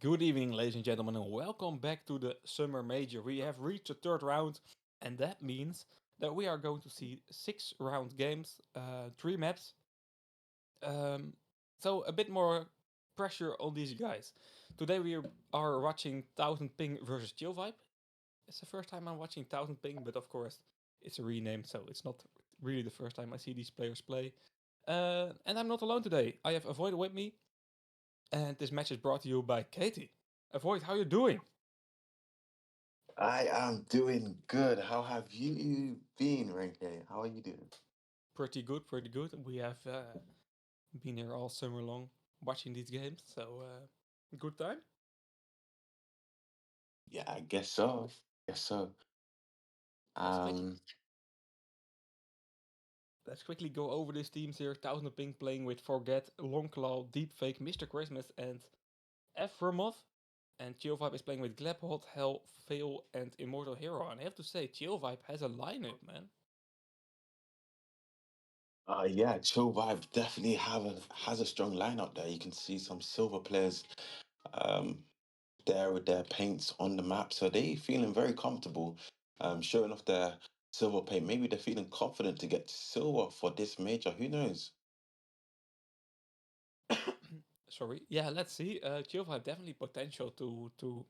Good evening, ladies and gentlemen, and welcome back to the Summer Major. We have reached the third round, and that means that we are going to see 6 round games, 3 maps. Um, so a bit more pressure on these guys. Today we are watching Thousand Ping versus Chill Vibe. It's the first time I'm watching Thousand Ping, but of course it's a rename, so it's not really the first time I see these players play. And I'm not alone today. I have Avoid with me, and this match is brought to you by Katie. Avoid, how you doing? I am doing good. How have you been, Renke? How are you doing? Pretty good, pretty good. We have been here all summer long watching these games, so good time. Yeah, I guess so. Guess so. Let's quickly Um, let's quickly go over these teams here. Thousand Pink playing with Forget, Longclaw, Deepfake, Mr. Christmas, and Ephraimov. And Chill Vibe is playing with Glebhot, Hell, Fail, and Immortal Hero. And I have to say, Chill Vibe has a lineup, man. yeah, Chill Vibe definitely has a strong lineup there. You can see some silver players um there with their paints on the map, so they feeling very comfortable, showing off their silver paint. Maybe they're feeling confident to get silver for this major. Who knows? Sorry. Yeah, let's see. Chill Vibe definitely potential to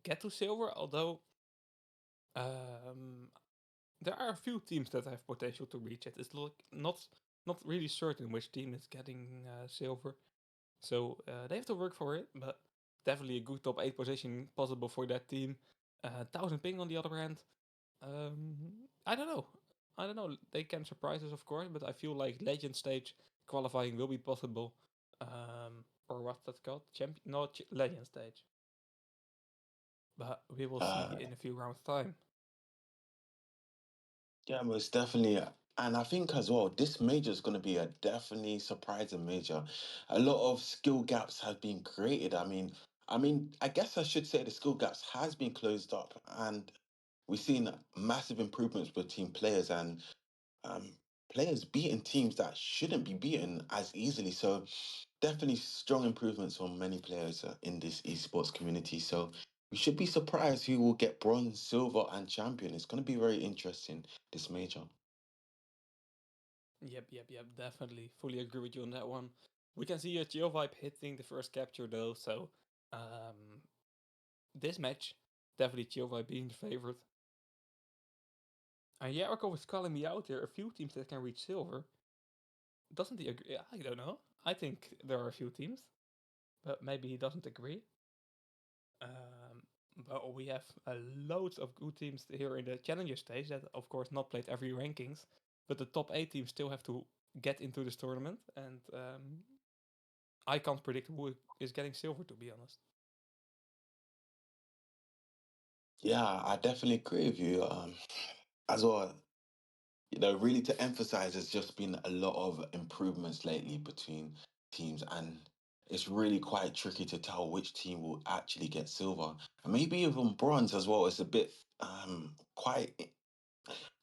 get to silver, although um, there are a few teams that have potential to reach it. It's like not really certain which team is getting silver, so they have to work for it. But definitely a good top 8 position possible for that team. Thousand ping on the other hand. I don't know. I don't know. They can surprise us, of course, but I feel like legend stage qualifying will be possible. Or what's that called? Champion? No, legend stage. But we will see Uh, in a few rounds time. Yeah, most definitely. And I think as well, this major is going to be a definitely surprising major. A lot of skill gaps have been created. I guess I should say the skill gaps has been closed up, and we've seen massive improvements between players and um, players beating teams that shouldn't be beaten as easily. So definitely strong improvements from many players in this esports community. So we should be surprised who will get bronze, silver, and champion. It's going to be very interesting, this major. Yep. Definitely, fully agree with you on that one. We can see a Geovibe hitting the first capture though, so um, this match definitely Geovibe being the favorite. And Jericho was calling me out here. A few teams that can reach silver. Doesn't he agree? I don't know. I think there are a few teams, but maybe he doesn't agree. But we have loads of good teams here in the challenger stage that, of course, not played every rankings, but the top 8 teams still have to get into this tournament, and I can't predict who is getting silver, to be honest. Yeah, I definitely agree with you. As well, really to emphasize, there's just been a lot of improvements lately between teams, and it's really quite tricky to tell which team will actually get silver. And maybe even bronze as well. It's a bit quite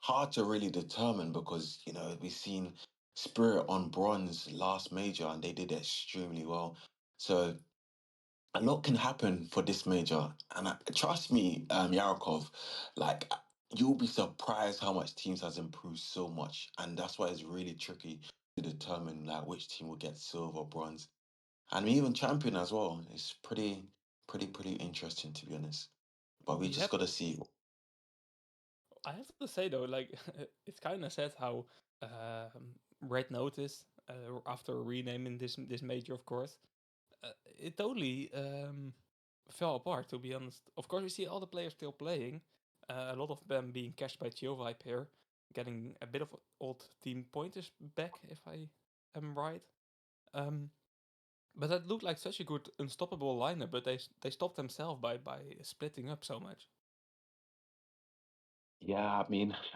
hard to really determine because, we've seen Spirit on bronze last major and they did extremely well. So a lot can happen for this major, and trust me, Yarakov, like you'll be surprised how much teams has improved so much, and that's why it's really tricky to determine like which team will get silver, bronze, and even champion as well. It's pretty interesting to be honest. But we just Yep, got to see. I have to say though, like it's kind of sad how Red Notice, after renaming this major, of course, it totally fell apart. To be honest, of course, we see all the players still playing. A lot of them being cashed by Geovibe here, getting a bit of old team pointers back, if I am right. Um, but that looked like such a good unstoppable lineup, but they stopped themselves by splitting up so much. Yeah,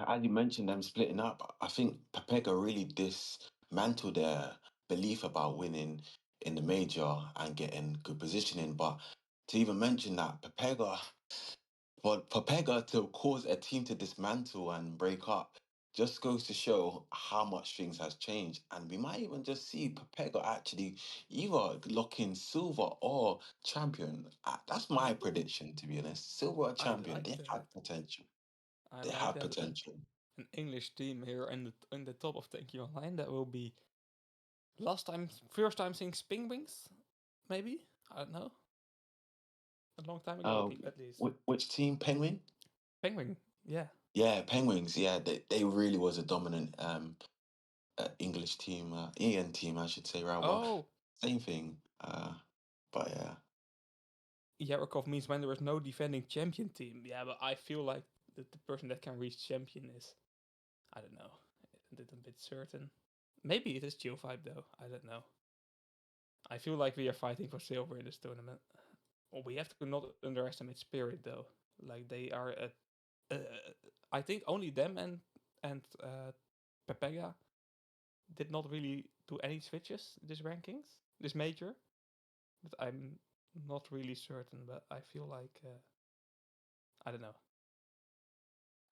as you mentioned, them splitting up. I think Papega really dismantled their belief about winning in the major and getting good positioning. But to even mention that for Pega to cause a team to dismantle and break up, just goes to show how much things has changed, and we might even just see Pepega actually either lock in silver or champion. That's my prediction, to be honest. Silver or I champion, like they that. have potential. I They like have that. potential. An English team here in the top of Thank You Online. That will be first time seeing Spingwings, maybe. I don't know. A long time ago, Uh, at least. which team? Penguin? Penguin, yeah. Yeah, Penguins. Yeah, they really was a dominant English team, Ian team, I should say, rather. Oh, Same thing. But yeah. Yarakov means when there is no defending champion team. Yeah, but I feel like the person that can reach champion is, I don't know, a little bit certain. Maybe it is Chill Vibe though. I don't know. I feel like we are fighting for silver in this tournament. Well, we have to not underestimate Spirit though. Like they are I think only them and Pepega did not really do any switches this rankings, this major. But I'm not really certain. But I feel like I don't know.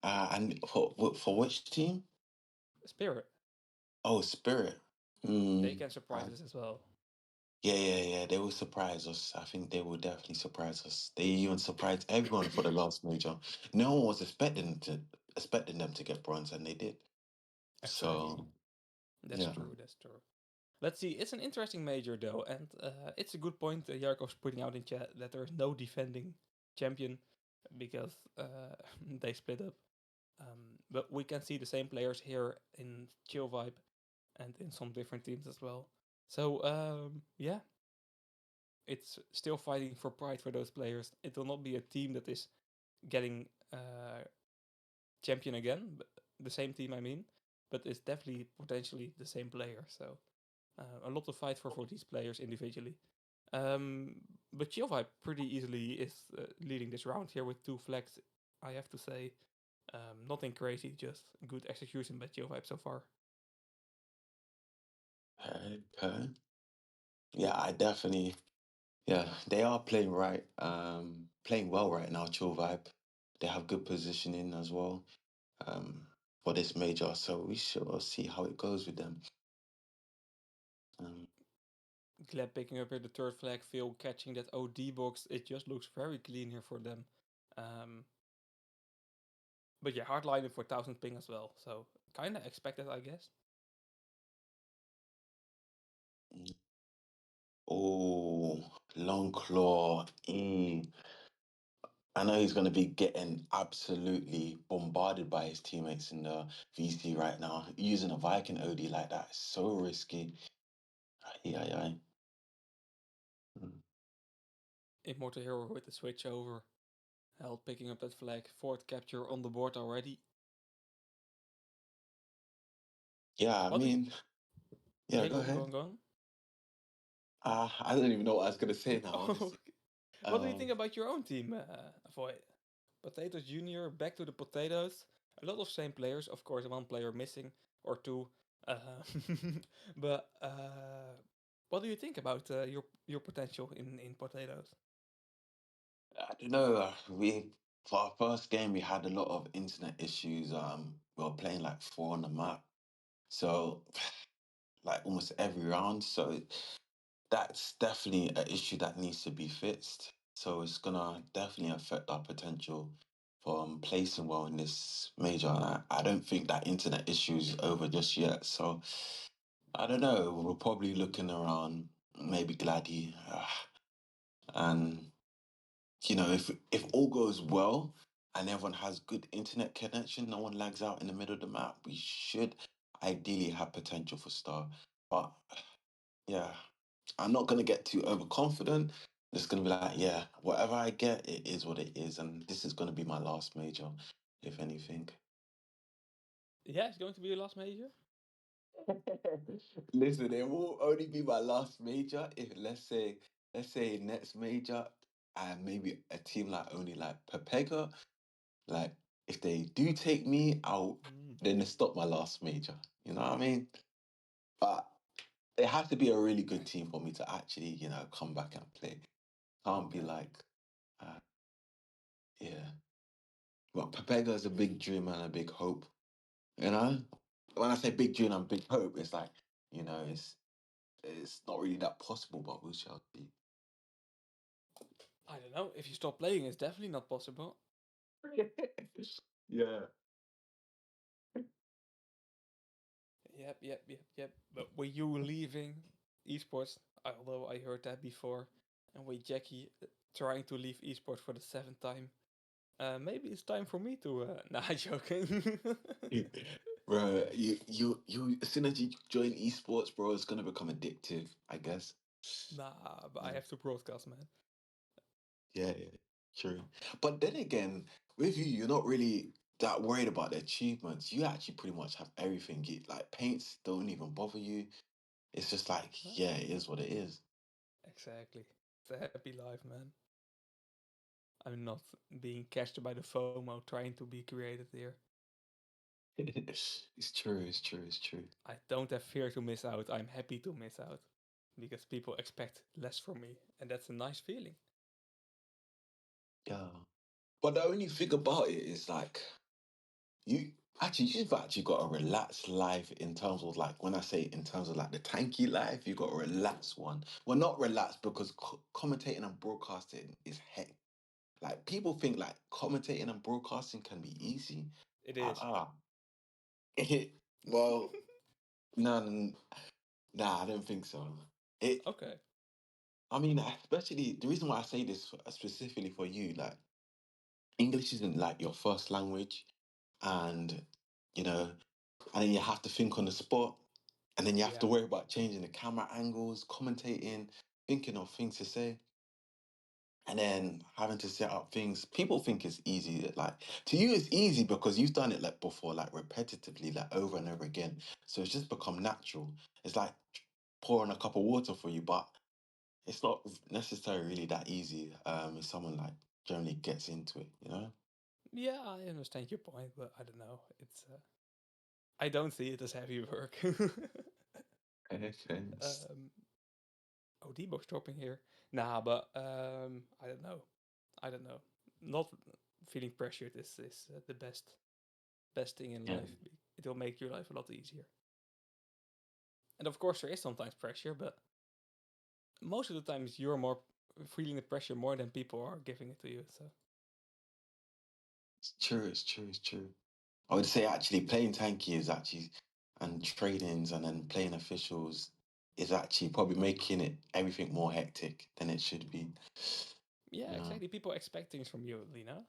And for which team? Spirit, Oh, Spirit. they Hmm. can surprise us as well. Yeah, yeah, yeah. They will surprise us. I think they will definitely surprise us. They even surprised everyone for the last major. No one was expecting them to get bronze, and they did. Exactly. So That's yeah. true. That's true. Let's see. It's an interesting major though, and it's a good point. Yarkov's putting out in chat that there is no defending champion because they split up. But we can see the same players here in Chill Vibe and in some different teams as well. So yeah, it's still fighting for pride for those players. It will not be a team that is getting champion again, the same team I mean, but it's definitely potentially the same player. So a lot to fight for these players individually. But Chill Vibe pretty easily is leading this round here with 2 flags. I have to say, nothing crazy, just good execution by Chill Vibe so far. Okay. Okay. Yeah, I definitely. Yeah, they are playing right. Playing well right now. Chill Vibe. They have good positioning as well. Um, for this major, so we shall see how it goes with them. Um, Glad picking up here the 3rd flag, Phil catching that OD box. It just looks very clean here for them. Um, but yeah, hardlining for 1000 ping as well. So kind of expected, I guess. oh, long claw. I know he's going to be getting absolutely bombarded by his teammates in the VC right now. Using a Viking OD like that is so risky. Aye, aye, aye. Mm. Immortal Hero with the switch over. Held picking up that flag. 4th capture on the board already. Yeah, I What do you... mean, yeah, Yeah, go go on, go ahead. on, go on. I don't even know what I was going to say now, Oh, honestly. what do you think Um, about your own team, Avoid? Potatoes Junior, back to the potatoes. A lot of same players, of course, one player missing or two. Uh, but what do you think about your potential in potatoes? I don't know. For our first game, we had a lot of internet issues. We were playing like four on the map, so like almost every round. So that's definitely an issue that needs to be fixed. So it's gonna definitely affect our potential for placing well in this major. And I don't think that internet issue is over just yet. So I don't know. We're probably looking around maybe Gladdy, and if all goes well and everyone has good internet connection, no one lags out in the middle of the map, we should ideally have potential for star. But yeah, I'm not gonna get too overconfident. Just gonna be like, yeah, whatever I get, it is what it is, and this is gonna be my last major, if anything. Yeah, it's going to be your last major. Listen, it will only be my last major if let's say next major and maybe a team like only like Pepega. Like, if they do take me out, Mm, then they stop my last major. You know what I mean? But it has to be a really good team for me to actually, come back and play. Can't be okay. like, uh, yeah. But Papega is a big dream and a big hope. You know, when I say big dream and big hope, it's like, you know, it's not really that possible, but we shall see. I don't know. If you stop playing, it's definitely not possible. Yeah. Yep. But were you leaving esports? Although I heard that before, and with Jackie trying to leave esports for the seventh time. Maybe it's time for me to. Nah, joking. Bro, as soon as you join esports, bro, it's gonna become addictive, I guess. Nah, but I Yeah, have to broadcast, man. yeah, true. But then again, with you, you're not really that worried about the achievements. You actually pretty much have everything. Like paints don't even bother you. It's just like, Huh? yeah, it is what it is. Exactly. It's a happy life, man. I'm not being catched by the FOMO trying to be creative here. It's true, it's true, it's true. I don't have fear to miss out. I'm happy to miss out because people expect less from me, and that's a nice feeling. Yeah. But the only thing about it is like you've actually got a relaxed life in terms of like when I say in terms of like the tanky life, you got a relaxed one. Well, not relaxed because commentating and broadcasting is heck. Like people think like commentating and broadcasting can be easy. It is. Ah, well, no, nah, I don't think so. It, Okay. I mean, especially the reason why I say this specifically for you, like English isn't like your first language, and you know, and then you have to think on the spot, and then you have to Yeah. worry about changing the camera angles, commentating, thinking of things to say, and then having to set up things. People think it's easy. Like to you, it's easy because you've done it like before, like repetitively, like over and over again. So it's just become natural. It's like pouring a cup of water for you, but it's not necessarily really that easy. If someone like generally gets into it, you know. Yeah, I understand your point, but I don't know. It's. I don't see it as heavy work. Okay. um, oh, D-box dropping here. Nah, but I don't know. I don't know. Not feeling pressured is the best thing in Yeah. life. It will make your life a lot easier. And of course, there is sometimes pressure, but most of the times you're more feeling the pressure more than people are giving it to you. So It's true, it's true, it's true. I would say actually playing tanky is actually and tradings and then playing officials is actually probably making it everything more hectic than it should be. yeah, You know? exactly. People expect things from you, Lina.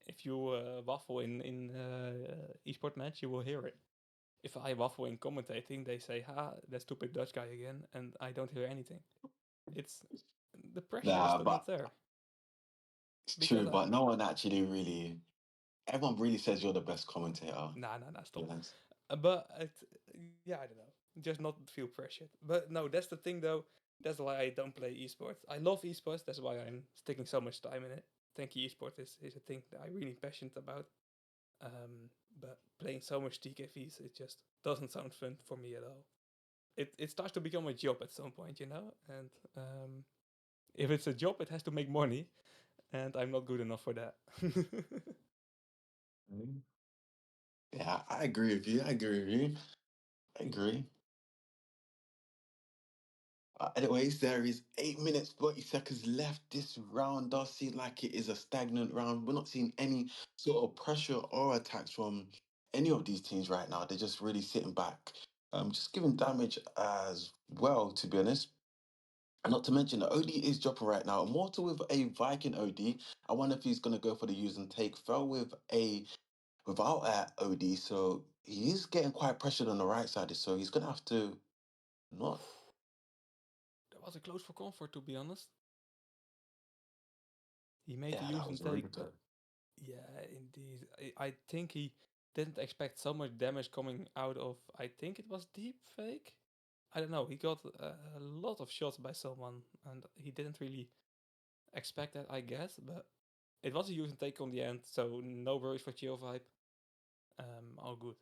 If you waffle in esport match, you will hear it. If I waffle in commentating, they say, "Ha, that stupid Dutch guy again," and I don't hear anything. It's the pressure is Nah, still not but there it's because true, but no one actually really everyone really says you're the best commentator. nah, To be stop. honest. But yeah, I don't know. Just not feel pressured. But no, that's the thing though. That's why I don't play esports. I love esports. That's why I'm sticking so much time in it. Thank you, esports is a thing that I'm really passionate about. But playing so much TKVs, it just doesn't sound fun for me at all. It starts to become a job at some point, you know. And if it's a job, it has to make money, and I'm not good enough for that. Mhm. Yeah, I agree with you. I agree with you. I agree. Anyways, there is 8 minutes, 40 seconds left. This round does seem like it is a stagnant round. We're not seeing any sort of pressure or attacks from any of these teams right now. They're just really sitting back, just giving damage as well, to be honest. And not to mention, the OD is dropping right now. Immortal with a Viking OD. I wonder if he's going to go for the use and take. Fell with a without a OD, so he is getting quite pressured on the right side. So he's going to have to not. That was a close for comfort, to be honest. He made the Yeah, use that and was really take, close. but yeah, indeed. I think he didn't expect so much damage coming out of, I think it was deep fake. I don't know. He got a lot of shots by someone, and he didn't really expect that, I guess. But it was a use and take on the end, so no worries for Chill Vibe. All good.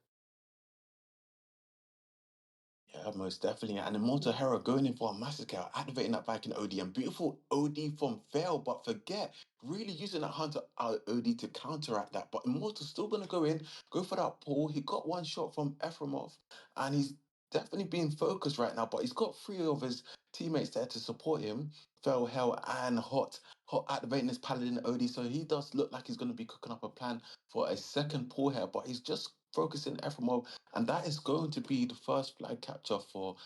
Yeah, most definitely. And Immortal Hero going in for a massacre, activating that Viking OD, and beautiful OD from Fail, but forget really using that Hunter OD to counteract that. But Immortal's still going to go in, go for that pull. He got one shot from Efremov, and he's definitely being focused right now. But he's got three of his teammates there to support him. Fail, Hell, and Hot. Hot activating his Paladin OD, so he does look like he's going to be cooking up a plan for a second pull here, but he's just focusing Efremov, and that is going to be the first flag capture for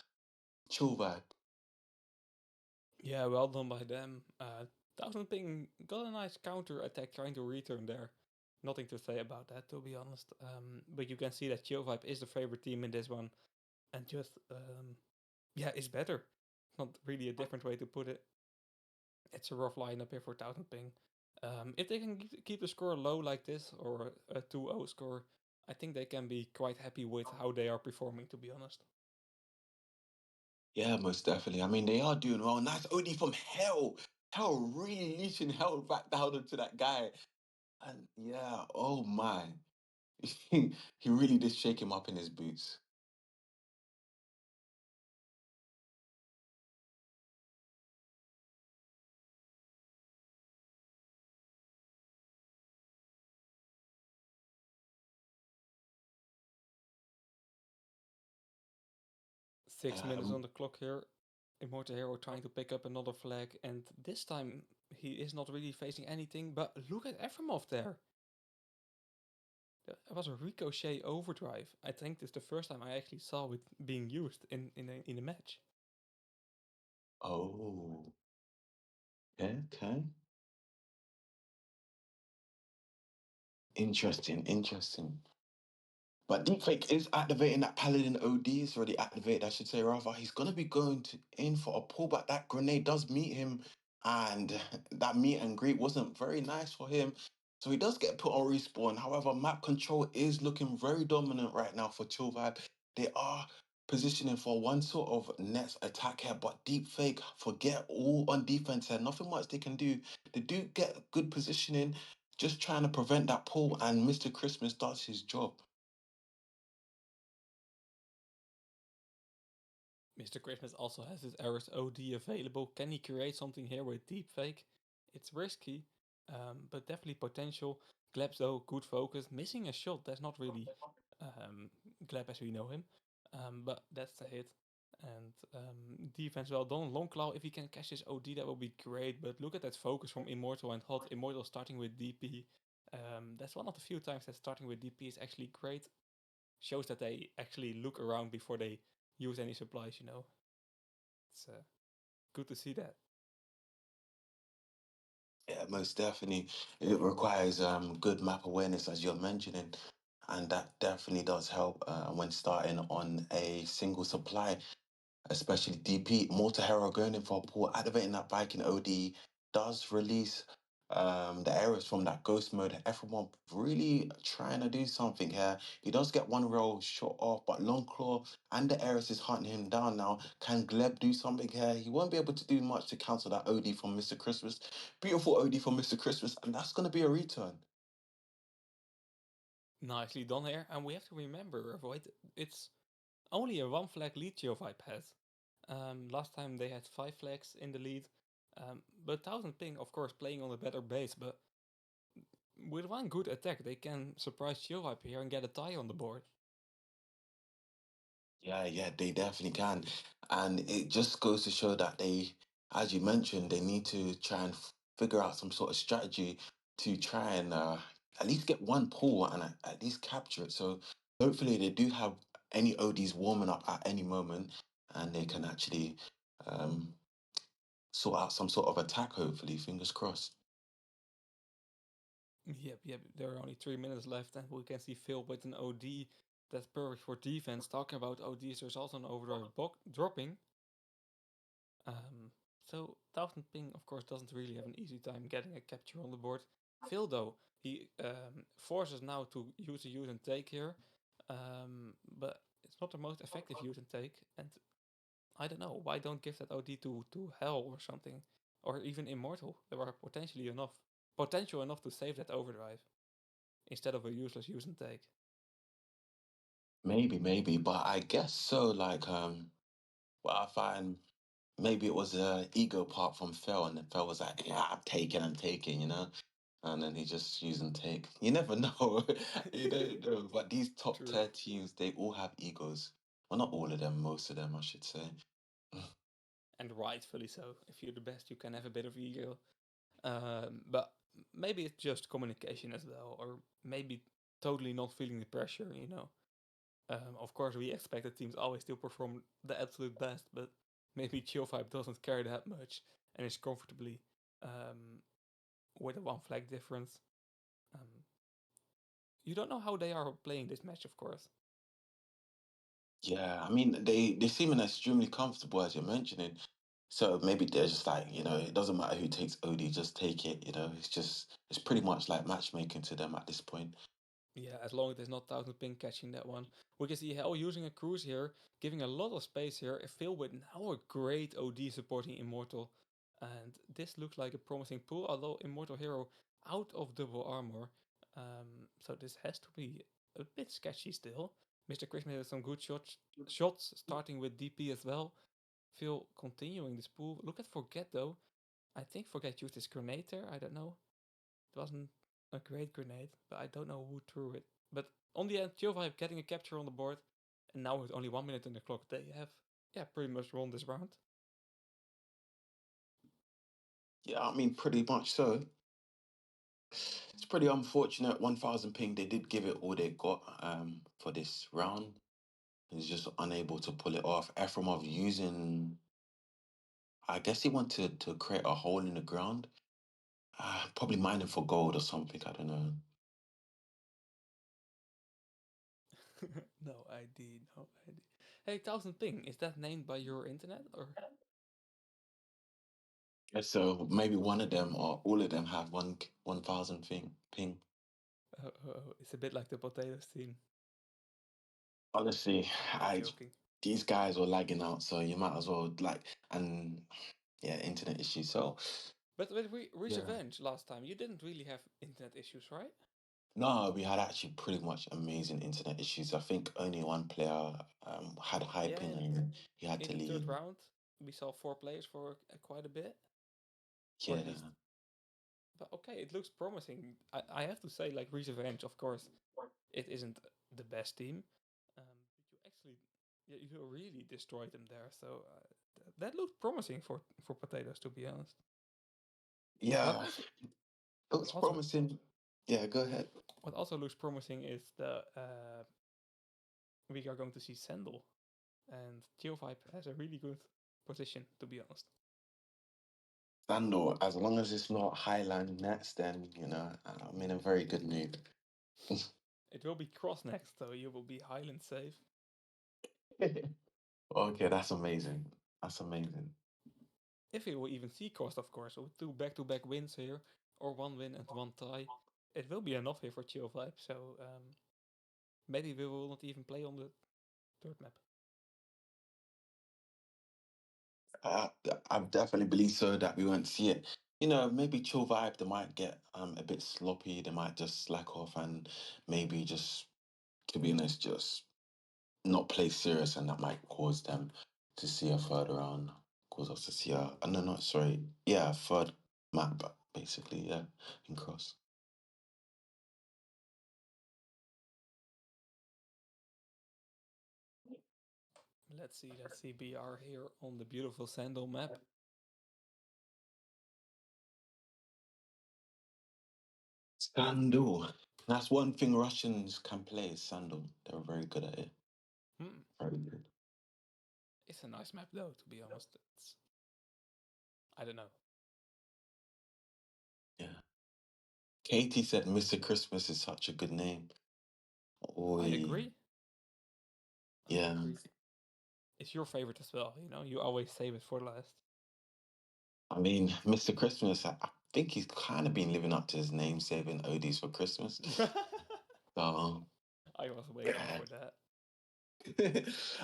Chill Vibe. Yeah, well done by them. Thousand Ping got a nice counter attack trying to return there. Nothing to say about that, to be honest. But you can see that Chill Vibe is the favorite team in this one, and just yeah, is better. Not really a different way to put it. It's a rough lineup here for Thousand Ping. If they can keep the score low like this, or a 2-0 score, I think they can be quite happy with how they are performing, to be honest. Yeah, most definitely. I mean, they are doing well. Nice OD from Hell. Hell really leashing Hell back down into that guy. And yeah, oh my. He really did shake him up in his boots. 6 minutes on Um, the clock here. Immortal Hero trying to pick up another flag, and this time he is not really facing anything. But look at Efremov there. That was a ricochet overdrive. I think this is the first time I actually saw it being used in a match. oh, okay, okay. Interesting, interesting. But Deepfake is activating that Paladin OD. It's already activated, I should say, rather. He's going to be going in for a pullback. That grenade does meet him, and that meet and greet wasn't very nice for him. So he does get put on respawn. However, map control is looking very dominant right now for Chill Vibe. They are positioning for one sort of next attack here, but Deepfake, forget all on defense here. Nothing much they can do. They do get good positioning, just trying to prevent that pull, and Mr. Christmas does his job. Mr. Christmas also has his Eris OD available. Can he create something here with Deepfake? It's risky, but definitely potential. Glebs though, good focus. Missing a shot, that's not really Gleb as we know him. But that's the hit. And defense well done. Longclaw, if he can catch his OD, that will be great. But look at that focus from Immortal and Hot. Immortal starting with DP. That's one of the few times that starting with DP is actually great. Shows that they actually look around before they use any supplies. It's good to see that. Yeah, most definitely. It requires good map awareness, as you're mentioning, and that definitely does help when starting on a single supply, especially DP. Mortar Hero going in for a pull, activating that Viking OD does release the areas from that ghost mode. Everyone really trying to do something here. He does get one roll shot off, but Longclaw and the Ares is hunting him down now. Can Gleb do something here? He won't be able to do much to cancel that OD from Mr. Christmas. Beautiful OD from Mr. Christmas, and that's going to be a return. Nicely done here. And we have to remember, avoid it's only a one flag lead Geovibe has. Last time they had 5 flags in the lead. But Thousand Ping, of course, playing on a better base, but with one good attack, they can surprise Geovibe here and get a tie on the board. Yeah, yeah, they definitely can. And it just goes to show that they, as you mentioned, they need to try and figure out some sort of strategy to try and at least get one pull and at least capture it. So hopefully they do have any ODs warming up at any moment and they can actually um, sort out some sort of attack, hopefully, fingers crossed. Yep. There are only 3 minutes left, and we can see Phil with an OD. That's perfect for defense. Talking about ODs, there's also an overdrive dropping. So Thousand Ping, of course, doesn't really have an easy time getting a capture on the board. Phil, though, he forces now to use a use and take here, but it's not the most effective use and take. And I don't know why don't give that OD to Hell or something, or even Immortal. There are potential enough to save that overdrive instead of a useless use and take. maybe, but I guess so. Like, well, I find maybe it was a ego part from Phil, and then Phil was like, "Yeah, I'm taking," and then he just use and take. You never know, you don't know. But these top True. tier teams, they all have egos. Well, not all of them, most of them, I should say. And rightfully so. If you're the best, you can have a bit of ego. But maybe it's just communication as well, or maybe totally not feeling the pressure, you know. Of course, we expect the teams always to perform the absolute best, but maybe Chill Vibe doesn't care that much and is comfortably um, with a one flag difference. Um, you don't know how they are playing this match, of course. Yeah, I mean, they seem extremely comfortable as you're mentioning. So maybe they're just like, it doesn't matter who takes OD, just take it. It's pretty much like matchmaking to them at this point. Yeah, as long as there's not Thousand Ping catching that one. We can see Hell using a cruise here, giving a lot of space here. Phil with now a great OD supporting Immortal. And this looks like a promising pull, although Immortal Hero out of double armor. So this has to be a bit sketchy still. Mr. Christmas has some good shots, starting with DP as well. Phil continuing this pull. Look at Forget though. I think Forget used his grenade there, I don't know. It wasn't a great grenade, but I don't know who threw it. But on the end, Chill getting a capture on the board, and now with only 1 minute in the clock, they have pretty much won this round. Yeah, I mean, pretty much so. It's pretty unfortunate. 1,000 ping, they did give it all they got for this round. He's just unable to pull it off. Efremov using, I guess he wanted to create a hole in the ground. Probably mining for gold or something. I don't know. No ID, no ID. Hey, Thousand Ping, is that named by your internet or? Yeah, so maybe one of them or all of them have 1,000 ping. It's a bit like the potatoes team. Honestly, I'm I joking. these guys were lagging out, so you might as well and yeah, internet issues. So But with Reach yeah, Revenge last time, you didn't really have internet issues, right? no, we had actually pretty much amazing internet issues. I think only one player had high Yeah, ping and he had in to the third leave. round, we saw 4 players for quite a bit, or at least. Yeah, But okay, it looks promising. I have to say, like Reach Revenge, of course, it isn't the best team, but you actually, yeah, you really destroyed them there. So that looks promising for potatoes, to be honest. What yeah, also, it what was also, promising. Yeah, go ahead. what also looks promising is the we are going to see Sandal, and Geovibe has a really good position, to be honest. Sandal, as long as it's not Highland Nets, then I'm in a very good mood. It will be cross next, so you will be Highland safe. Okay, that's amazing. That's amazing. If we will even see Cost, of course, with 2 back-to-back wins here, or 1 win and 1 tie, it will be enough here for Chill Vibe. So maybe we will not even play on the third map. I, I definitely believe so that we won't see it. Maybe chill vibe. They might get a bit sloppy. They might just slack off and maybe just, to be honest, just not play serious, and that might cause them to see a third round. Cause us to see no, not sorry, yeah, a third map basically, yeah, in cross. Let's see. We are here on the beautiful Sandal map. Sandal. That's one thing Russians can play is Sandal. They're very good at it. Hmm. Very good. It's a nice map though, to be honest. I don't know. Yeah. Katie said Mr. Christmas is such a good name. I Oi. agree. I Yeah. agree. It's your favorite as well, you know? You always save it for last. I mean, Mr. Christmas, I think he's kind of been living up to his name, saving ODs for Christmas. So, I was waiting yeah. for that.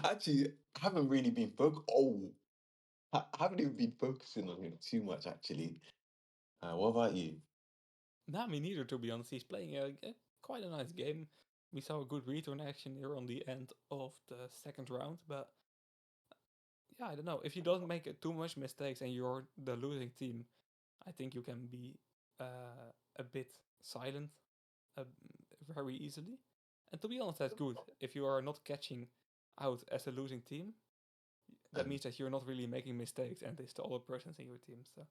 Actually, I haven't really been I haven't even been focusing on him too much, actually. What about you? Nah, me neither, to be honest. He's playing quite a nice game. We saw a good return action here on the end of the second round, but yeah, I don't know. If you don't make too much mistakes and you're the losing team, I think you can be a bit silent uh, very easily. And to be honest, that's good. If you are not catching out as a losing team, that means that you're not really making mistakes and it's the other persons in your team. So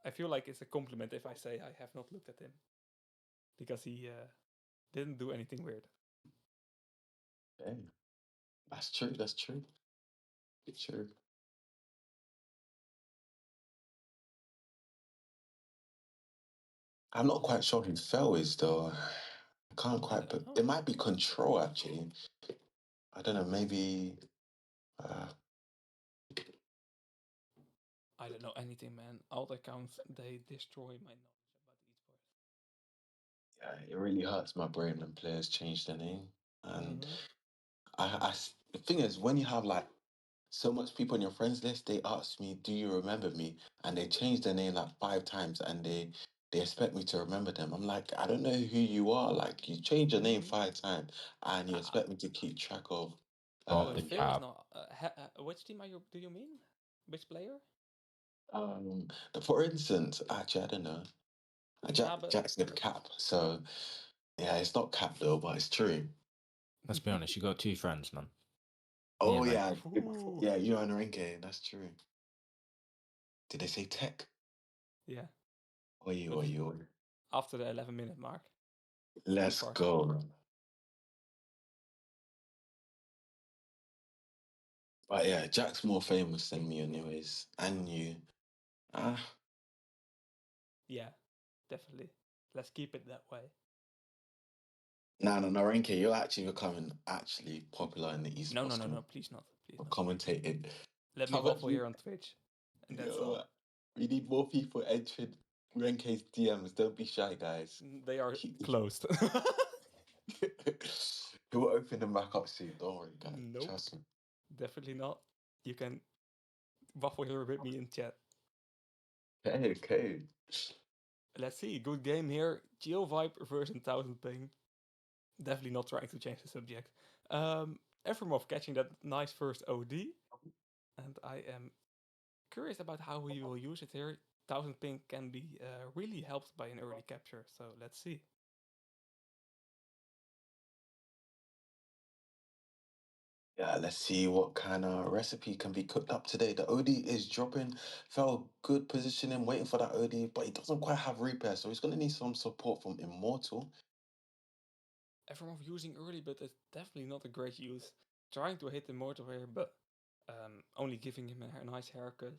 I feel like it's a compliment if I say I have not looked at him because he didn't do anything weird. Okay. That's true. That's true. It's true. I'm not quite sure who fell is though. I can't I quite don't put. know. There might be control actually. I don't know. Maybe. Uh, I don't know anything, man. Alt accounts, they destroy my knowledge about esports. yeah, it really hurts my brain when players change their name. And Mm-hmm. the thing is, when you have like so much people on your friends list, they ask me, "Do you remember me?" And they change their name like 5 times, and they expect me to remember them. I'm like, I don't know who you are. Like, you change your name Mm-hmm. 5 times, and you expect me to keep track of. Oh, Stop it's the Um, fair is cap. not. Which team do you mean? Which player? um, for instance, actually, I don't know. Nah, but Jack said cap, so yeah, it's not cap though, but it's true. Let's be honest, you got two friends, man. Me Oh and Ren. yeah, Ooh. yeah, you and Renke, that's true. Did they say tech? Yeah, Oi, but oi, oi. after the 11-minute mark, too Let's far. go. But yeah, Jack's more famous than me, anyways, and you. Ah, Yeah, definitely. Let's keep it that way. no, Renke, you're actually becoming actually popular in the No, no, esports no, no. Please not. Please not. commentating. Let me I've waffle actually, here on Twitch, and that's yo, all. we need more people entering Renke's DMs. Don't be shy, guys. They are closed. He will open them back up soon. Don't worry, guys. Nope, Trust me. definitely not. You can waffle here with me in chat. Okay, okay. Let's see. Good game here. Chill Vibe versus 1000 Ping. Definitely not trying to change the subject. Efremov catching that nice first OD. And I am curious about how he will use it here. 1000 Ping can be really helped by an early capture. So let's see. Yeah, let's see what kind of recipe can be cooked up today. The OD is dropping. Fell good positioning, waiting for that OD, but he doesn't quite have repair, so he's gonna need some support from Immortal. Efremov using early, but it's definitely not a great use. Trying to hit Immortal here, but only giving him a nice haircut.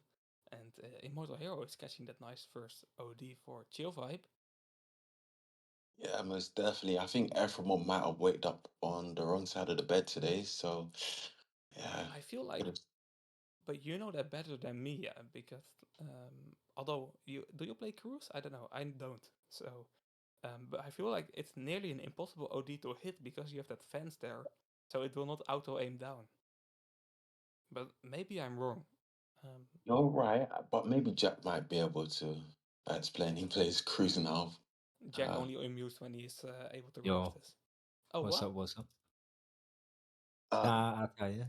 And Immortal Hero is catching that nice first OD for Chill Vibe. Yeah, most definitely. I think Ephraim might have waked up on the wrong side of the bed today, so yeah. I feel like, but you know that better than me, because although you play Cruise? I don't know. I don't. So, but I feel like it's nearly an impossible OD to hit because you have that fence there, so it will not auto aim down. But maybe I'm wrong. Um, You're right, but maybe Jack might be able to explain. He plays Cruising Half. Jack Uh, only unmused when he's able to roast Yo, this. Oh, what's what? up? What's up? uh, Nah, I'll tell you.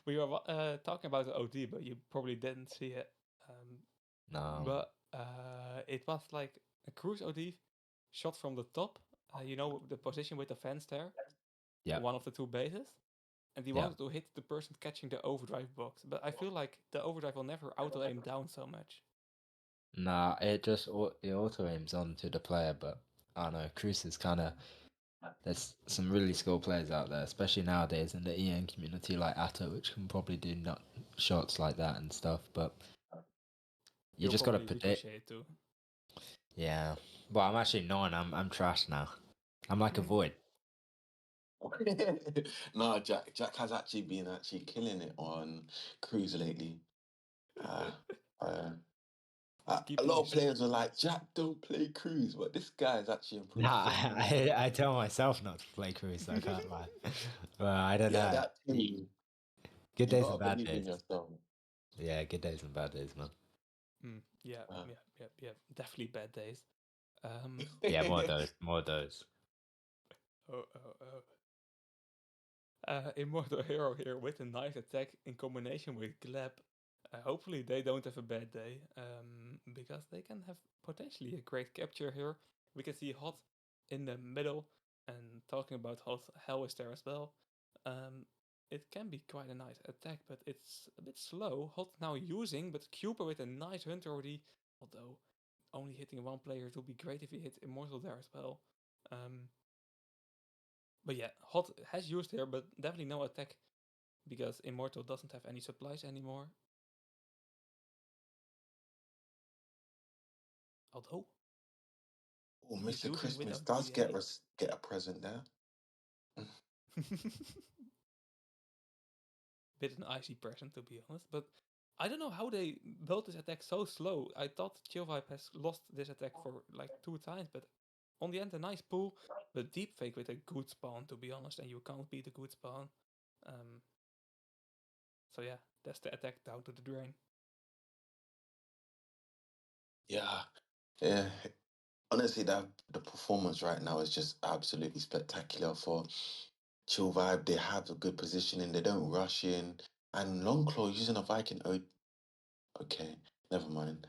We were talking about the OD, but you probably didn't see it. Um, No. but it was like a cruise OD shot from the top. You know the position with the fence there, Yeah. one of the two bases, and he Yeah. wanted to hit the person catching the overdrive box. But I feel like the overdrive will never auto aim down so much. Nah, it just it auto aims onto the player, but I don't know. Cruz is kind of. There's some really skilled players out there, especially nowadays in the EN community, like Atto, which can probably do shots like that and stuff. But you He'll just gotta probably predict. ricochet too. Yeah, but I'm actually not. I'm trash now. I'm like a void. no, Jack has actually been killing it on Cruise lately. Uh, uh, He's a keeping lot his of shit. players are like, Jack, don't play Cruise, but this guy has actually improved Nah, so much. I tell myself not to play Cruz. I can't lie. Well, I don't Yeah, know. that too. Good You days and gotta bad believe in days. yourself. Yeah, good days and bad days, man. Yeah, Uh, yeah, yeah, yeah. Definitely bad days. Yeah, more of those. More of those. oh. Immortal Hero here with a nice attack in combination with Gleb. Hopefully they don't have a bad day, because they can have potentially a great capture here. We can see Hot in the middle, and talking about Hot, Hell is there as well. It can be quite a nice attack, but it's a bit slow. Hot now using, but Cooper with a nice Hunter already, although only hitting one player, it would be great if he hit Immortal there as well. But yeah, Hot has used here, but definitely no attack because Immortal doesn't have any supplies anymore. Although, Oh, he's Mr. using Christmas without does GA. get a present there. Bit an icy present, to be honest. But I don't know how they built this attack so slow. I thought Chill Vibe has lost this attack for like 2 times, but on the end, a nice pull. But Deep Fake with a good spawn, to be honest, and you can't beat a good spawn. So yeah, that's the attack down to the drain. Yeah, yeah. Honestly, the performance right now is just absolutely spectacular for Chill Vibe. They have a good positioning. They don't rush in. And Longclaw using a Viking. Oh, okay, never mind.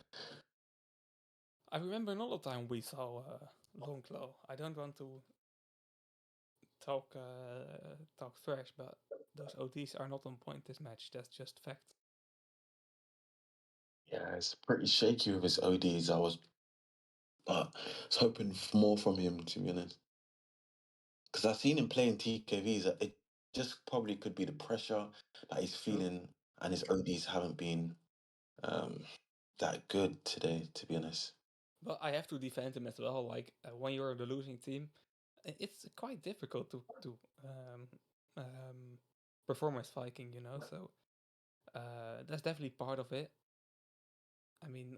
I remember another time we saw Longclaw. I don't want to talk trash, but those ODs are not on point this match. That's just fact. Yeah, it's pretty shaky with his ODs. But I was hoping more from him, to be honest. Because I've seen him playing TKVs. It just probably could be the pressure that he's True. feeling, and his ODs haven't been um, that good today, to be honest. But I have to defend him as well. Like when you're the losing team, it's quite difficult to perform as Viking, you know. So that's definitely part of it. I mean,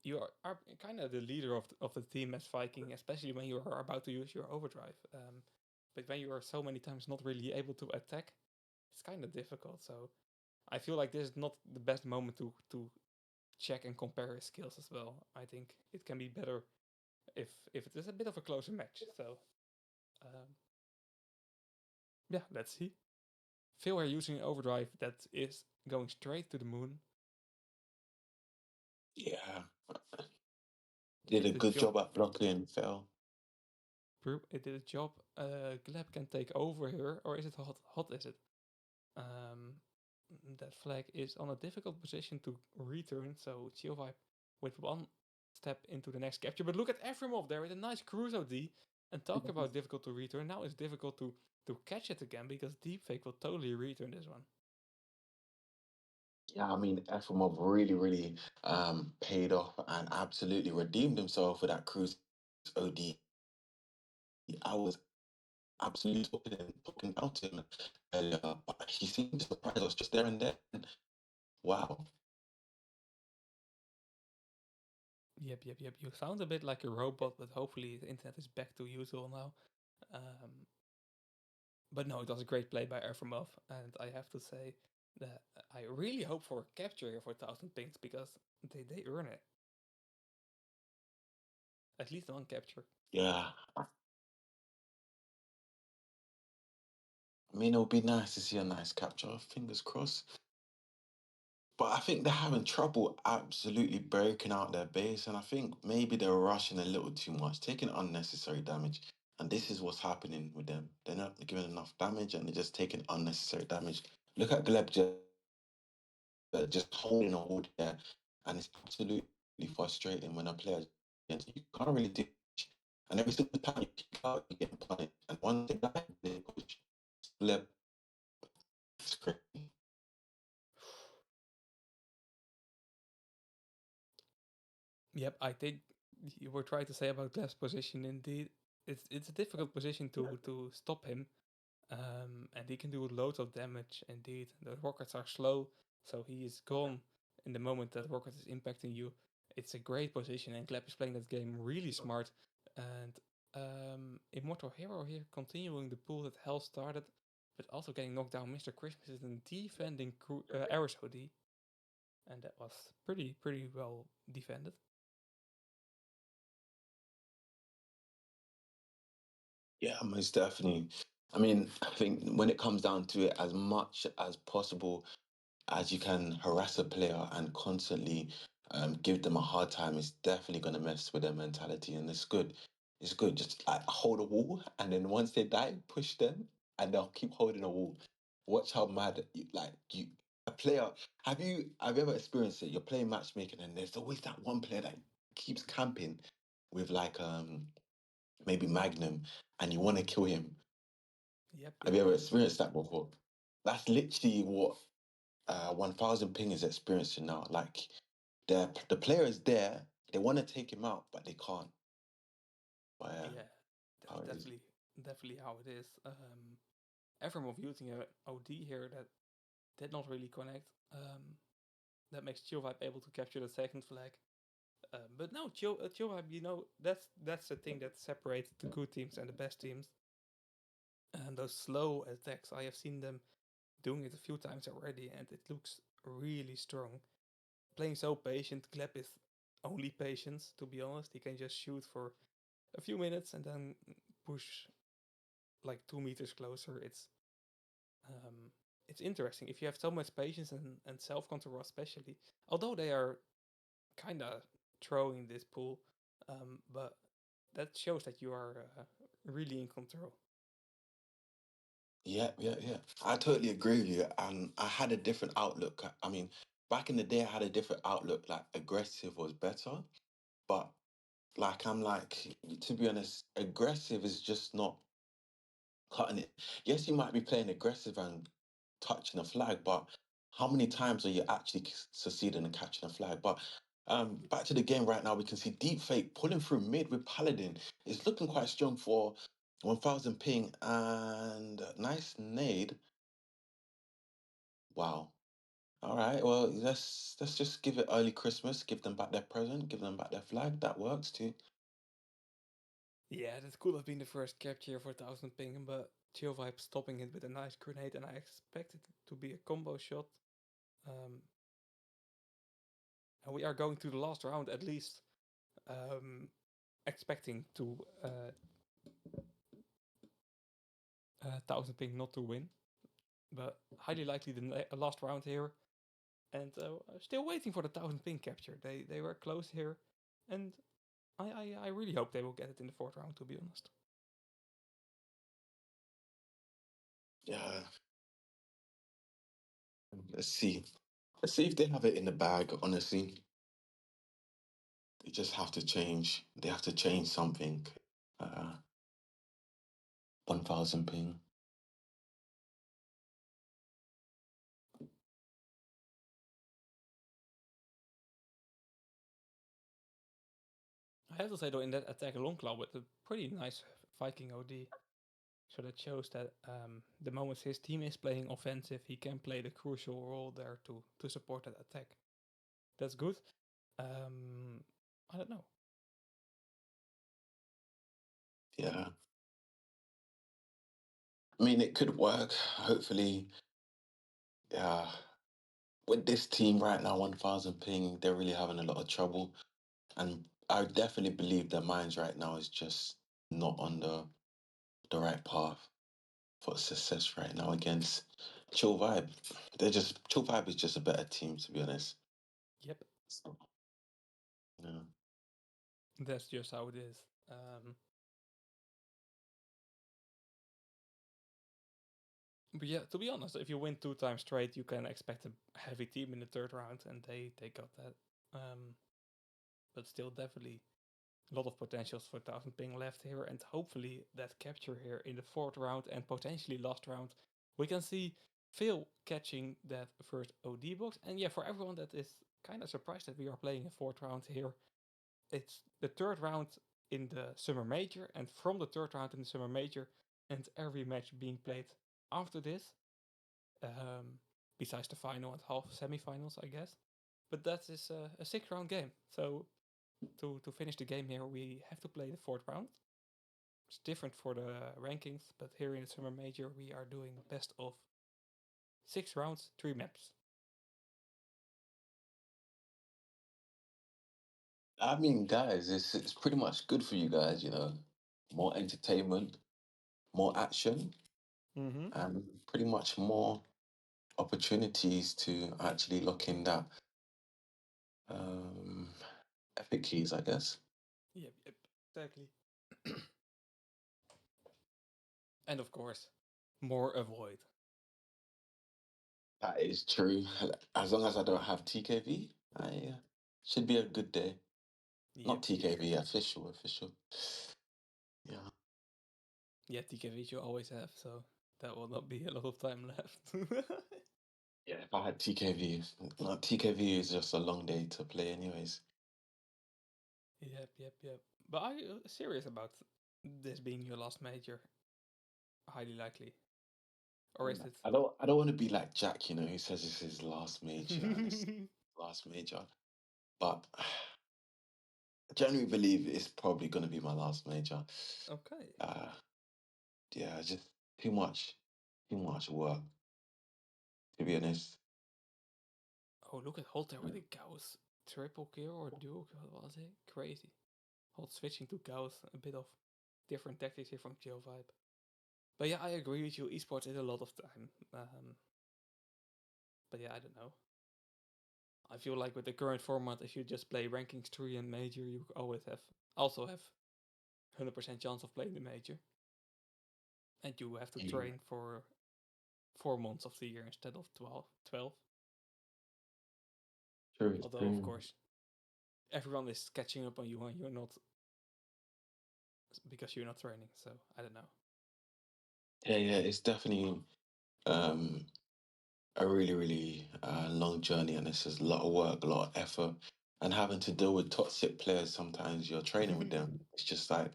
you are kind of the leader of the team as Viking, especially when you are about to use your overdrive. But when you are so many times not really able to attack, it's kind of difficult. So I feel like this is not the best moment to check and compare his skills as well. I think it can be better if it is a bit of a closer match. So yeah, let's see. Phil are using overdrive that is going straight to the moon. Yeah, did Did a the good job. job at blocking, fell. It did a job. Gleb can take over here, or is it Hot? Hot is it? Um, that flag is on a difficult position to return, so Chill Vibe with one step into the next capture. But look at Efremov there with a nice cruise OD. And talk about difficult to return. Now it's difficult to catch it again because Deepfake will totally return this one. Yeah, I mean, Efremov really paid off and absolutely redeemed himself with that cruise OD. I was absolutely talking about him earlier, but he seemed to surprise us just there and then. Wow. Yep. You sound a bit like a robot, but hopefully the internet is back to usual now. But no, it was a great play by Efremov, and I have to say that I really hope for a capture here for 1000 pings because they earn it. At least one capture. Yeah. I mean, it would be nice to see a nice capture, fingers crossed. But I think they're having trouble absolutely breaking out their base, and I think maybe they're rushing a little too much, taking unnecessary damage. And this is what's happening with them. They're not giving enough damage, and they're just taking unnecessary damage. Look at Gleb just holding a hold there, and it's absolutely frustrating when a player you can't really do much. And every single time you kick out, you get punished. And one thing I did push Gleb, it's crazy. Yep, I think you were trying to say about Gleb's position. Indeed, it's a difficult position to stop him, and he can do loads of damage. Indeed, the rockets are slow, so he is gone in the moment that rocket is impacting you. It's a great position, and Gleb is playing that game really smart. And Immortal Hero here continuing the pull that Hell started, but also getting knocked down. Mr. Christmas is in defending Ares OD, and that was pretty well defended. Yeah, most definitely. I mean, I think when it comes down to it, as much as possible as you can harass a player and constantly give them a hard time, it's definitely going to mess with their mentality. And it's good. It's good. Just like hold a wall, and then once they die, push them, and they'll keep holding a wall. Watch how mad you a player. Have you ever experienced it? You're playing matchmaking, and there's always that one player that keeps camping with like maybe Magnum, and you want to kill him. Yep, Have yep, you ever yep. experienced that before? That's literally what 1000 Ping is experiencing now. Like the player is there, they want to take him out, but they can't. But yeah, Yeah, that's how it is. definitely how it is. Evermov using a OD here that did not really connect. That makes Chill Vibe able to capture the second flag. But no, Chill Vibe, that's the thing that separates the good teams and the best teams. And those slow attacks, I have seen them doing it a few times already, and it looks really strong. Playing so patient, Gleb is only patience, to be honest. He can just shoot for a few minutes and then push like 2 meters closer. Um, it's interesting if you have so much patience and self control, especially. Although they are kind of throwing this pool, but that shows that you are really in control. Yeah, yeah, yeah. I totally agree with you. And I had a different outlook. I mean, back in the day, I had a different outlook. Like aggressive was better, but like I'm like, to be honest, aggressive is just not cutting it. Yes, you might be playing aggressive and touching a flag, but how many times are you actually succeeding in catching a flag? But back to the game right now, we can see Deep Fake pulling through mid with Paladin. It's looking quite strong for 1000 ping and nice nade. Wow. All right. Well, let's just give it early Christmas. Give them back their present. Give them back their flag. That works too. Yeah, that could have been the first capture for 1000 ping, but Chill Vibe stopping it with a nice grenade, and I expected it to be a combo shot. Um, and we are going to the last round at least, um, expecting to 1000 ping not to win, but highly likely the last round here. And still waiting for the 1000 ping capture. They were close here, and I really hope they will get it in the fourth round. To be honest. Yeah. Let's see. Let's see if they have it in the bag. Honestly, they just have to change. They have to change something. 1000 ping. I have to say though, in that attack long claw with a pretty nice Viking OD. So that shows that the moments his team is playing offensive, he can play the crucial role there to support that attack. That's good. I don't know. Yeah. I mean, it could work. Hopefully, yeah. With this team right now, 1000 ping, they're really having a lot of trouble. And I definitely believe their minds right now is just not on the right path for success right now against Chill Vibe. Chill Vibe is just a better team, to be honest. Yep, So, yeah. that's just how it is. But yeah, to be honest, if you win 2 times straight, you can expect a heavy team in the third round, and they got that. Um, but still, definitely a lot of potentials for 1000 ping left here, and hopefully that capture here in the fourth round and potentially last round, we can see Phil catching that first OD box. And yeah, for everyone that is kind of surprised that we are playing a fourth round here, it's the third round in the Summer Major, and from the third round in the Summer Major, and every match being played after this, um, besides the final and half semifinals, I guess. But that is a 6 round game. So to finish the game here, we have to play the fourth round. It's different for the rankings, but here in the Summer Major, we are doing best of 6 rounds, 3 maps. I mean, guys, it's pretty much good for you guys, more entertainment. more action Mm-hmm. and pretty much more opportunities to actually lock in that um, epic keys, I guess. Yep, yep, exactly. And of course, more avoid. That is true. As long as I don't have TKV, I should be a good day. Not Yep, yep. TKV, official. Yeah. Yeah, TKV you always have, so that will not be a lot of time left. Yeah, if I had TKV, no, TKV is just a long day to play, anyways. Yep, yep, yep. But are you serious about this being your last major? Highly likely. Or is it? I don't want to be like Jack, who says this is his last major and it's last major. But I generally believe it's probably going to be my last major. Okay. Uh, yeah, just too much work, to be honest. Oh, look at Holt there with a Gauss triple kill or dual kill. What was it? Crazy. Holt switching to Gauss. A bit of different tactics here from Chill Vibe. But yeah, I agree with you. Esports is a lot of time. But yeah, I don't know. I feel like with the current format, if you just play rankings 3 and major, you always also have 100% chance of playing the major. And you have to Yeah, train for 4 months of the year instead of 12. true, Although, of true. course, everyone is catching up on you and you're not, because you're not training. So I don't know. Yeah, it's definitely um, a really, really long journey, and it's just a lot of work, a lot of effort, and having to deal with toxic players. Sometimes you're training with them. It's just like,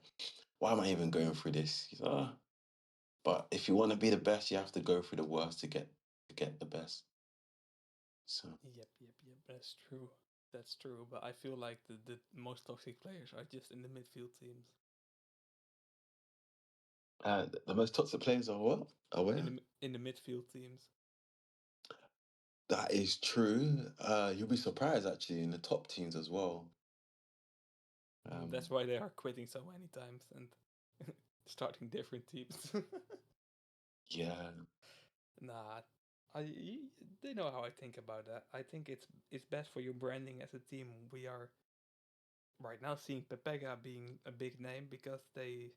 why am I even going through this? But if you want to be the best, you have to go through the worst to get the best. So Yep. That's true. That's true. But I feel like the most toxic players are just in the midfield teams. the most toxic players are what? Aware? In the midfield teams. That is true. You'll be surprised actually in the top teams as well. That's Um, why they are quitting so many times and starting different teams. yeah, Nah, they know how I think about that. I think it's best for your branding as a team. We are right now seeing Pepega being a big name because they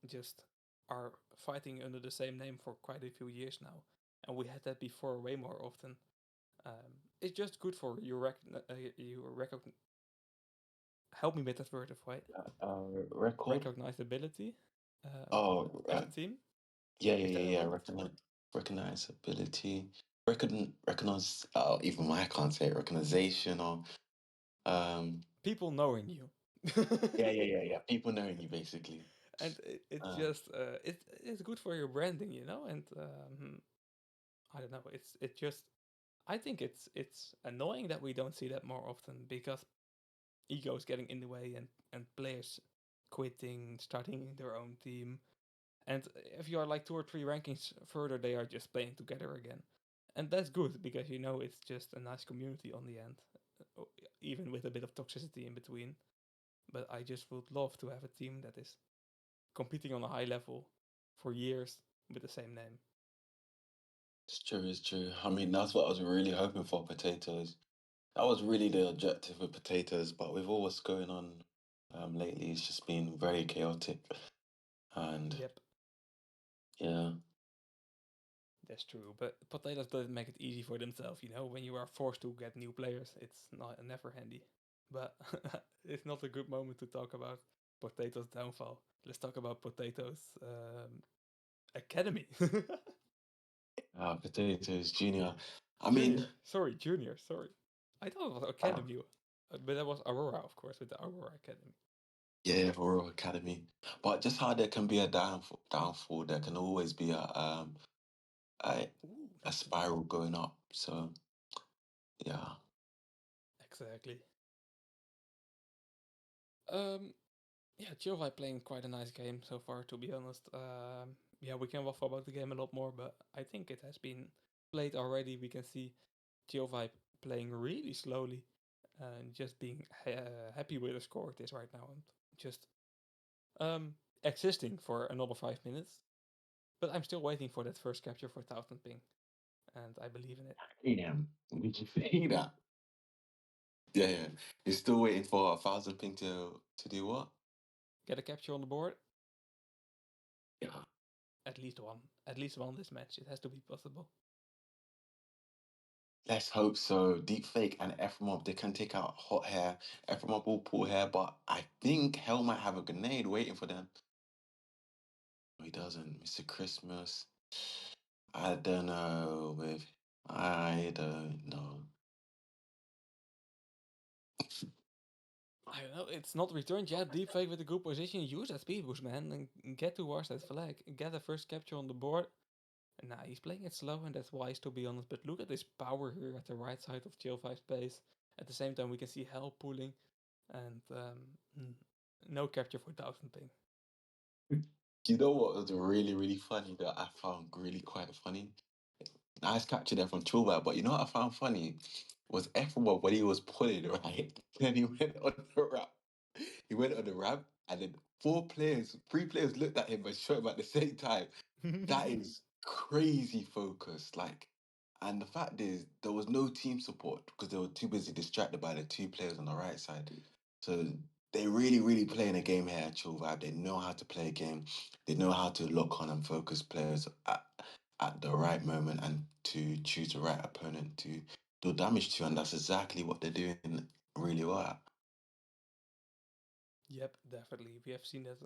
just are fighting under the same name for quite a few years now, and we had that before way more often. It's just good for help me with that word of white record. recognizability Oh, as a team. yeah, Is that a yeah. word? Recognizability, recognize. Oh, even I can't say it. Recognition or um. People knowing you. Yeah. People knowing you basically. And it's Uh, just it's good for your branding, and I don't know, it's just I think it's annoying that we don't see that more often because ego is getting in the way and players quitting, starting their own team. And if you are like 2 or 3 rankings further, they are just playing together again. And that's good because it's just a nice community on the end, even with a bit of toxicity in between. But I just would love to have a team that is competing on a high level for years with the same name. it's true. It's true. I mean, that's what I was really hoping for. Potatoes. That was really the objective with potatoes. But with all what's going on lately, it's just been very chaotic. And Yep, yeah, that's true. But Potatoes doesn't make it easy for themselves. When you are forced to get new players, it's not never handy. But it's not a good moment to talk about Potatoes' downfall. Let's talk about Potatoes' academy. potatoes junior. I mean, Junior, sorry, junior, sorry. I thought it was uh, academy, but that was Aurora, of course, with the Aurora Academy. yeah, Royal Academy. But just how there can be a downfall, there can always be a, Ooh, a that's spiral going up. So yeah, exactly. Um, yeah, Chilvi playing quite a nice game so far, to be honest. Yeah, we can waffle about the game a lot more, but I think it has been played already. We can see Chilvi playing really slowly and just being happy with the score it is right now, and just existing for another 5 minutes. But I'm still waiting for that first capture for 1000 ping, and I believe in it. Damn, did you say that? Yeah, yeah. You're still waiting for 1000 ping to do what? Get a capture on the board. Yeah. At least one this match. It has to be possible. Let's hope so. Deepfake and Efremov, they can take out hot hair. Efremov will pull hair, but I think Hell might have a grenade waiting for them. No, he doesn't. Mr. Christmas. I don't know. I don't know. I don't know. It's not returned yet. Deepfake with a good position. Use that speed boost, man, and get towards that flag. Get the first capture on the board. And now he's playing it slow, and that's wise to be honest. But look at this power here at the right side of Chill 5 space. At the same time, we can see Hell pulling, and no capture for 1000 ping. You know what was really, really funny that I found really quite funny? Nice capture there from Chulba, but you know what I found funny was Efremov when he was pulling, right? Then he went on the rap. He went on the rap, and then 3 players looked at him and shot him at the same time. That is crazy focus. Like, and the fact is, there was no team support because they were too busy distracted by the 2 players on the right side. So they really, really playing a game here at Chill Vibe. They know how to play a game. They know how to lock on and focus players at the right moment and to choose the right opponent to do damage to. And that's exactly what they're doing really well at. Yep, definitely. We have seen that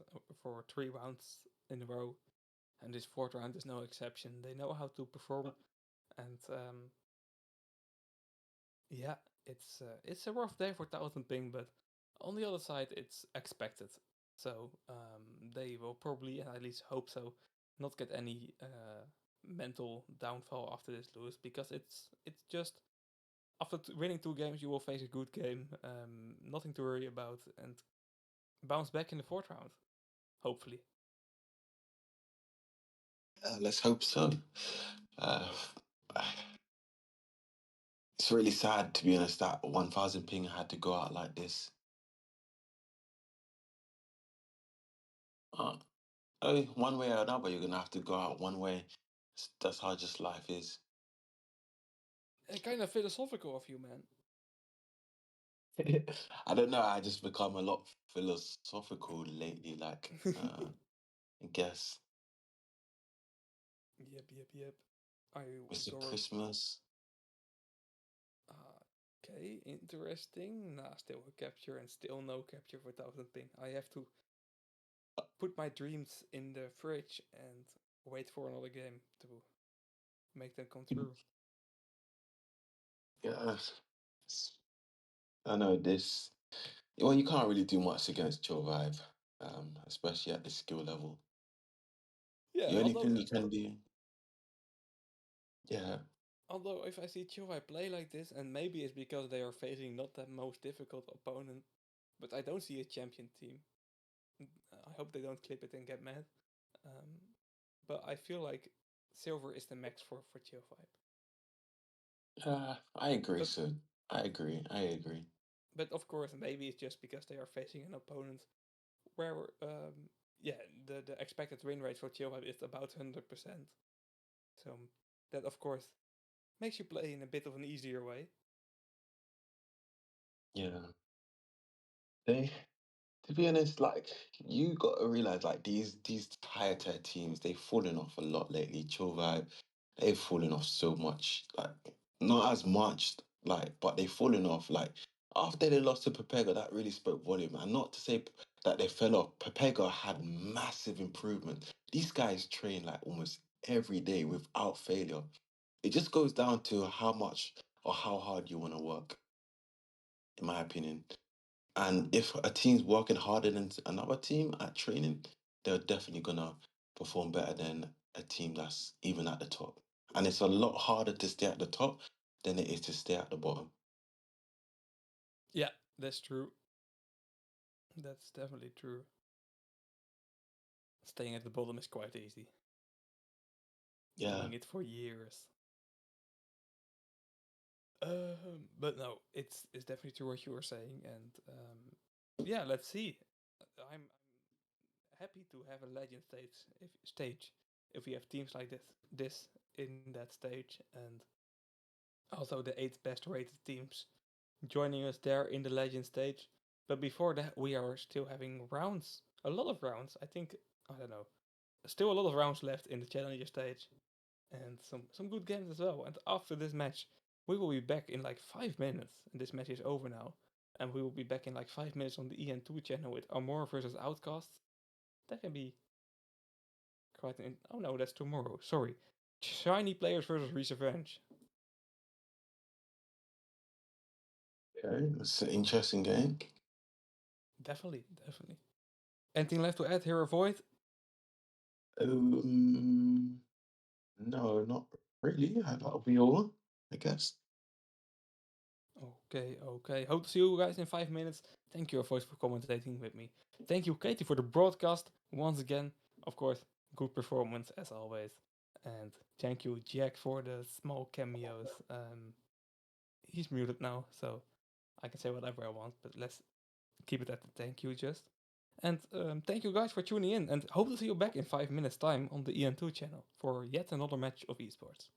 for 3 rounds in a row, and this fourth round is no exception. They know how to perform, and yeah, it's a rough day for 1000 ping, but on the other side, it's expected. So they will probably, and I at least hope so, not get any mental downfall after this lose, because it's just after winning 2 games, you will face a good game, nothing to worry about, and bounce back in the fourth round, hopefully. Let's hope so. Uh, it's really sad, to be honest, that 1000 ping had to go out like this. Uh, one way or another, you're gonna have to go out one way. That's how just life is. Kind of philosophical of you, man. I don't know. I just become a lot philosophical lately. Like, I guess Yep. I will Mr. go. Christmas. Okay, interesting. Nah, still a capture and still no capture for 1000 ping. I have to put my dreams in the fridge and wait for another game to make them come true. Yeah, I know this. Well, you can't really do much against Chill Vibe, especially at the skill level. Yeah, The only thing you can do, yeah, although if I see Chilwell play like this, and maybe it's because they are facing not the most difficult opponent, but I don't see a champion team. I hope they don't clip it and get mad. Um, but I feel like silver is the max for Chill Vibe. I agree, But sir. I agree. I agree. but of course, maybe it's just because they are facing an opponent where yeah, the expected win rate for Chill Vibe is about 100%. So that of course makes you play in a bit of an easier way. Yeah. They To be honest, like you got to realize, like these higher tier teams, they've fallen off a lot lately. Chill Vibe, they've fallen off so much. Like not as much, like, but they've fallen off. Like after they lost to Pepega, that really spoke volume. And not to say that they fell off. Pepega had massive improvement. These guys train like almost every day without failure. It just goes down to how much or how hard you want to work, in my opinion. And if a team's working harder than another team at training, they're definitely gonna perform better than a team that's even at the top. And it's a lot harder to stay at the top than it is to stay at the bottom. Yeah, that's true. That's definitely true. Staying at the bottom is quite easy. Yeah. Doing it for years. But no, it's definitely true what you were saying, and yeah, let's see. I'm happy to have a legend stage if we have teams like this in that stage, and also the 8 best rated teams joining us there in the legend stage. But before that, we are still having rounds, a lot of rounds. I think, I don't know, still a lot of rounds left in the challenger stage, and some good games as well. And after this match, we will be back in like 5 minutes, and this match is over now. And we will be back in like 5 minutes on the EN2 channel with Amor versus Outcast. That can be quite an. Oh no, that's tomorrow. Sorry. Shiny Players versus Revenge. Okay, it's an interesting game. Definitely, definitely. Anything left to add here, Avoid? No, not really. That'll be all, I guess. Okay. Hope to see you guys in 5 minutes. Thank you, Avoid, for commentating with me. Thank you, Katie, for the broadcast once again. Of course, good performance as always. And thank you, Jack, for the small cameos. He's muted now, so I can say whatever I want, but let's keep it at the thank you just. And thank you guys for tuning in, and hope to see you back in 5 minutes time on the EN2 channel for yet another match of esports.